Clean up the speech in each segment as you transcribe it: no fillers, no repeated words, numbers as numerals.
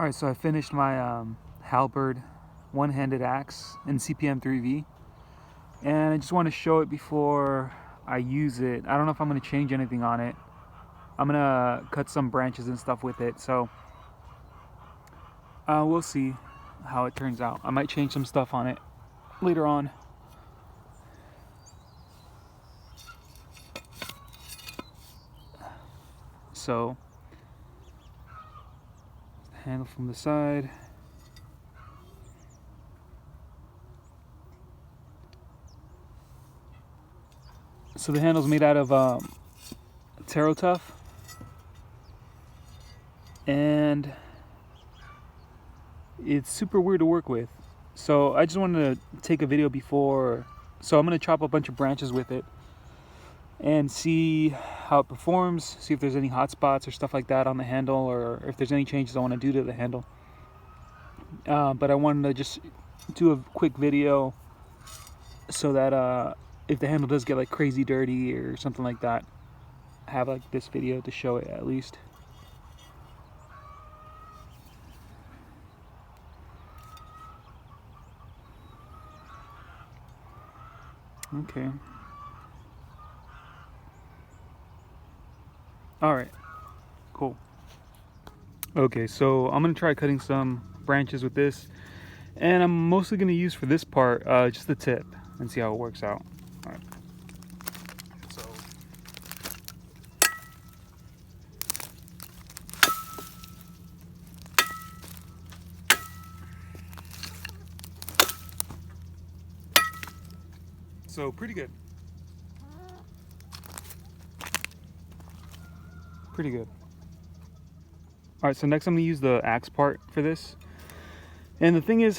Alright, so I finished my Halberd one-handed axe in CPM 3V, and I just want to show it before I use it. I don't know if I'm going to change anything on it. I'm going to cut some branches and stuff with it, so we'll see how it turns out. I might change some stuff on it later on. So, handle from the side. So the handle's made out of Taro Tough, and it's super weird to work with. So I just wanted to take a video before, so I'm going to chop a bunch of branches with it and see how it performs, see if there's any hot spots or stuff like that on the handle, or if there's any changes I want to do to the handle. But I wanted to just do a quick video so that if the handle does get like crazy dirty or something like that, I have like this video to show it at least. Okay. Alright, cool. Okay, so I'm going to try cutting some branches with this, and I'm mostly going to use for this part just the tip and see how it works out. Alright. So pretty good. Pretty good. Alright, so next I'm going to use the axe part for this. And the thing is,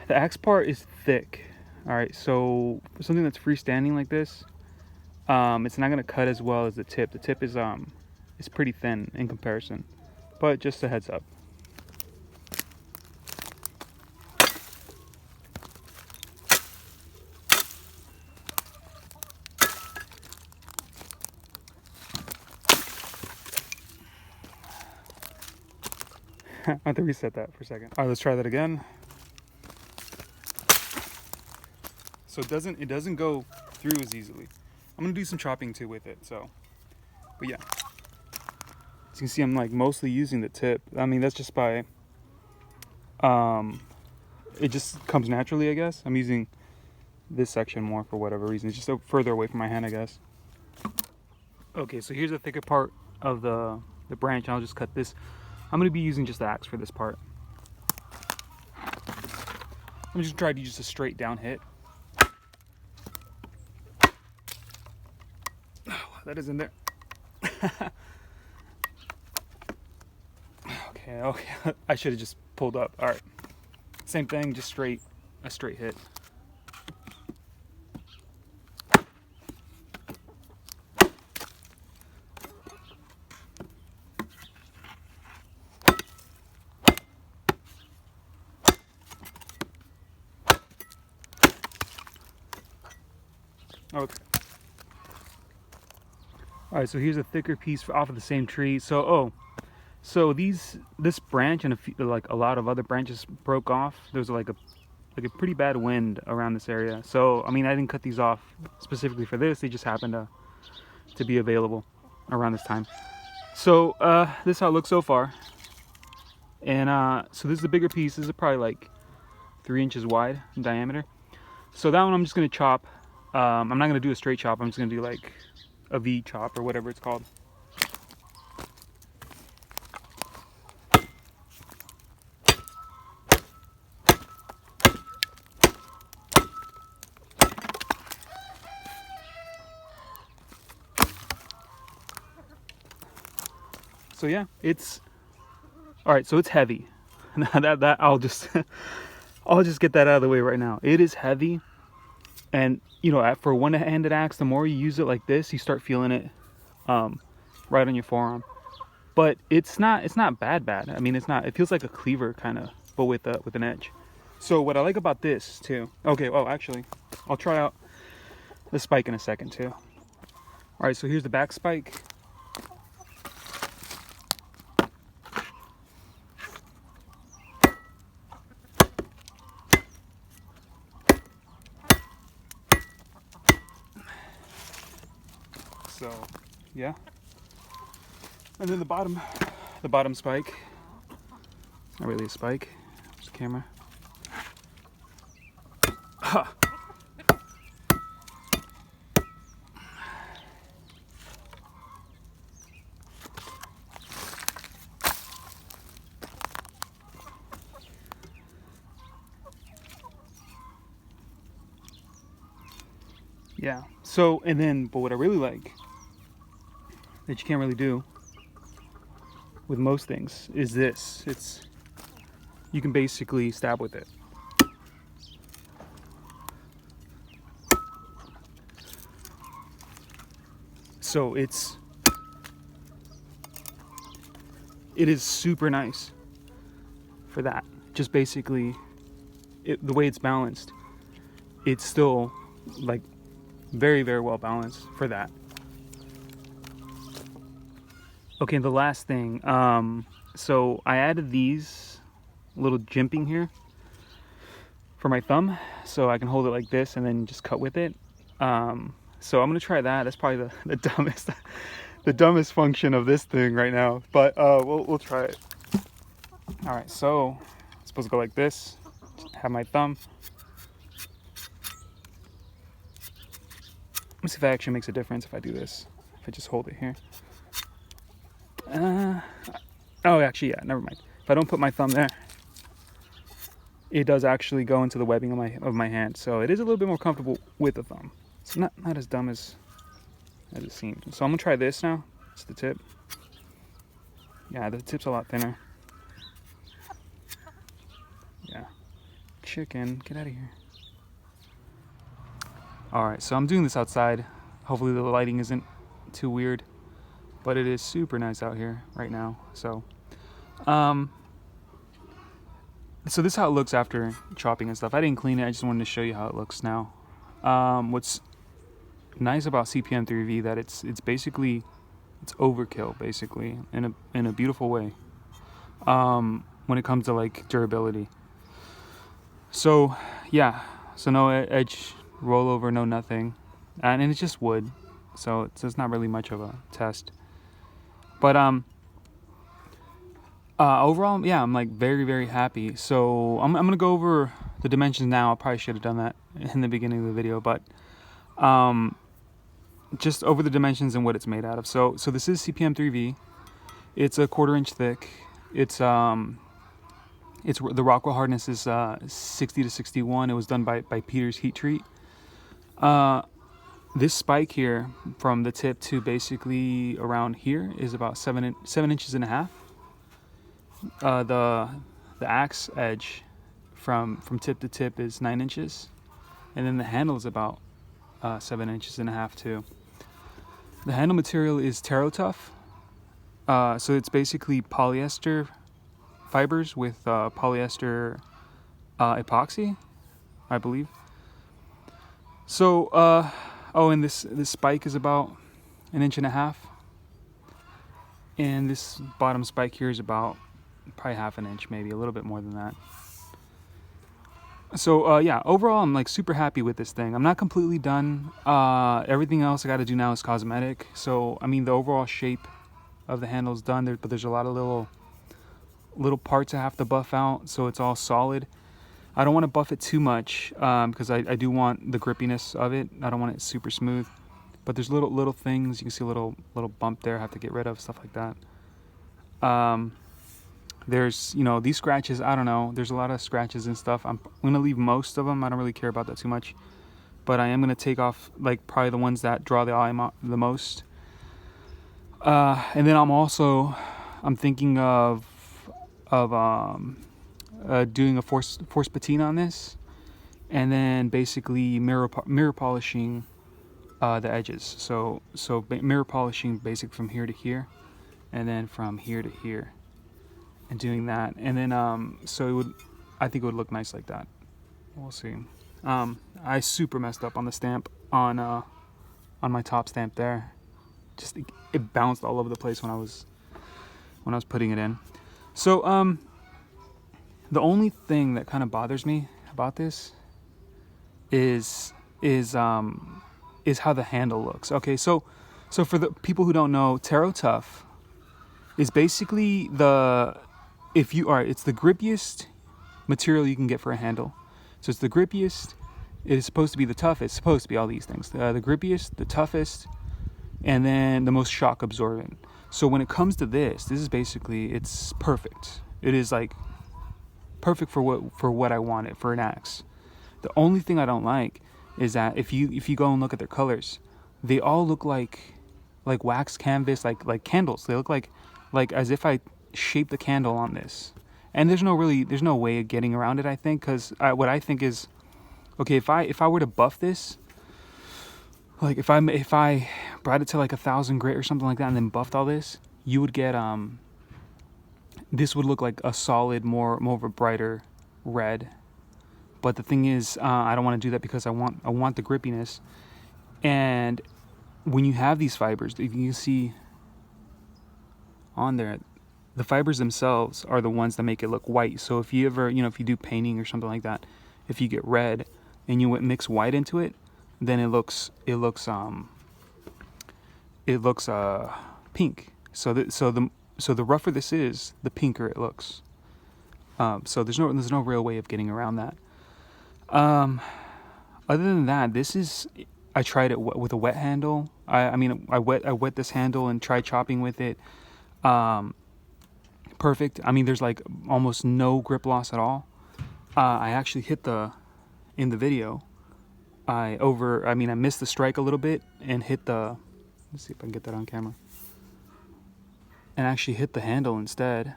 the axe part is thick. Alright, so for something that's freestanding like this, it's not going to cut as well as the tip. The tip is pretty thin in comparison. But just a heads up. I have to reset that for a second. All right, let's try that again. So it doesn't go through as easily. I'm gonna do some chopping too with it. But yeah, as you can see, I'm like mostly using the tip. I mean, that's just by it just comes naturally, I guess. I'm using this section more for whatever reason. It's just so further away from my hand, I guess. Okay, so here's the thicker part of the branch. I'll just cut this. I'm going to be using just the axe for this part. I'm just trying to use a straight down hit. Oh, that isn't there. Okay, I should have just pulled up. All right, same thing, just a straight hit. Okay. All right, so here's a thicker piece off of the same tree. So this branch and like a lot of other branches broke off. There was like a pretty bad wind around this area. So I mean, I didn't cut these off specifically for this. They just happened to be available around this time. So this is how it looks so far. And so this is the bigger piece. This is probably like 3 inches wide in diameter. So that one I'm just gonna chop. I'm not gonna do a straight chop. I'm just gonna do like a V chop or whatever it's called. So yeah, it's all right. So it's heavy. that I'll just I'll just get that out of the way right now. It is heavy. And you know, for a one-handed axe, the more you use it like this, you start feeling it right on your forearm. But it's not bad. I mean, it feels like a cleaver kind of, but with an edge. So what I like about this too. Okay, well actually, I'll try out the spike in a second too. All right, so here's the back spike. yeah. And then the bottom spike. Not really a spike, just a camera. Ha. Yeah. So, and then, but what I really like that you can't really do with most things is this. You can basically stab with it. So it is super nice for that. Just basically, the way it's balanced, it's still like very, very well balanced for that. Okay, the last thing, so I added these little jimping here for my thumb, so I can hold it like this and then just cut with it. So I'm gonna try that. That's probably the dumbest, the dumbest function of this thing right now, but we'll try it. All right, so it's supposed to go like this. Have my thumb. Let's see if that actually makes a difference if I do this. If I just hold it here. Oh, actually, yeah, never mind. If I don't put my thumb there, it does actually go into the webbing of my hand. So it is a little bit more comfortable with the thumb. It's not as dumb as it seems. So I'm gonna try this now. It's the tip. Yeah, the tip's a lot thinner. Yeah. Chicken, get out of here. All right, so I'm doing this outside. Hopefully the lighting isn't too weird, but it is super nice out here right now. So, so this is how it looks after chopping and stuff. I didn't clean it. I just wanted to show you how it looks now. What's nice about CPM 3V that it's basically overkill basically in a beautiful way. When it comes to like durability. So yeah, so no edge rollover, no nothing, and it's just wood, so it's not really much of a test. But overall, yeah, I'm like very, very happy. So I'm gonna go over the dimensions now. I probably should have done that in the beginning of the video, but just over the dimensions and what it's made out of. So this is CPM 3V. It's a 1/4 inch thick. It's the Rockwell hardness is 60 to 61. It was done by Peter's Heat Treat. This spike here from the tip to basically around here is about 7 inches and a half. The axe edge from tip to tip is 9 inches, and then the handle is about 7 inches and a half too. The handle material is TerraTough, so it's basically polyester fibers with polyester epoxy, I believe. So oh, and this spike is about 1.5 inches, and this bottom spike here is about probably 1/2 inch, maybe a little bit more than that. So yeah, overall I'm like super happy with this thing. I'm not completely done. Everything else I got to do now is cosmetic. So I mean the overall shape of the handle is done there, but there's a lot of little parts I have to buff out so it's all solid. I don't want to buff it too much because I do want the grippiness of it. I don't want it super smooth, but there's little things. You can see a little bump there I have to get rid of, stuff like that. There's, you know, these scratches, I don't know, there's a lot of scratches and stuff. I'm gonna leave most of them. I don't really care about that too much, but I am gonna take off like probably the ones that draw the eye the most. And then I'm thinking of doing a force patina on this, and then basically mirror polishing the edges. So mirror polishing basically from here to here, and then from here to here, and doing that. And then so I think it would look nice like that. We'll see. I super messed up on the stamp on my top stamp there. Just it bounced all over the place when I was putting it in. So the only thing that kind of bothers me about this is how the handle looks. Okay, so So for the people who don't know, Taro Tough is basically it's the grippiest material you can get for a handle. So it's the grippiest. It is supposed to be the toughest. It's supposed to be all these things. The grippiest, the toughest, and then the most shock absorbent. So when it comes to this is basically, it's perfect. It is like perfect for what I wanted for an axe. The only thing I don't like is that if you go and look at their colors, they all look like wax canvas, like candles. They look like as if I shaped the candle on this. And there's no way of getting around it, I think, because what I think is, okay, if I were to buff this, like if I brought it to like 1,000 grit or something like that, and then buffed all this, you would get this would look like a solid, more of a brighter red. But the thing is, I don't want to do that because I want the grippiness. And when you have these fibers, if you can see on there, the fibers themselves are the ones that make it look white. So if you ever, if you do painting or something like that, if you get red and you mix white into it, then it looks pink. So the rougher this is, the pinker it looks. So there's no real way of getting around that. Other than that, I tried it with a wet handle. I wet this handle and tried chopping with it. Perfect. I mean, there's like almost no grip loss at all. I actually hit in the video, I missed the strike a little bit and hit let's see if I can get that on camera. And actually hit the handle instead.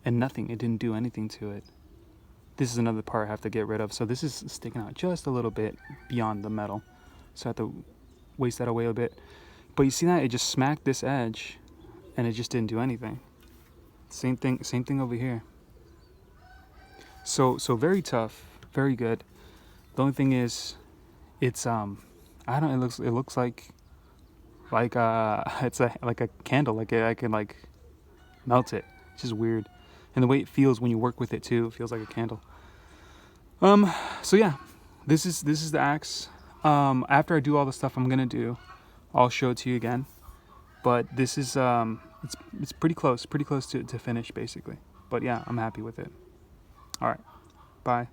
And nothing, it didn't do anything to it. This is another part I have to get rid of. So this is sticking out just a little bit beyond the metal. So I have to waste that away a bit. But you see that? It just smacked this edge and it just didn't do anything. Same thing over here. So very tough, very good. The only thing is, it's it looks like it's like a candle. Like I can like melt it. It's just weird. And the way it feels when you work with it too, it feels like a candle. So yeah, this is the axe. After I do all the stuff I'm gonna do, I'll show it to you again. But this is it's pretty close to finish basically. But yeah, I'm happy with it. All right, bye.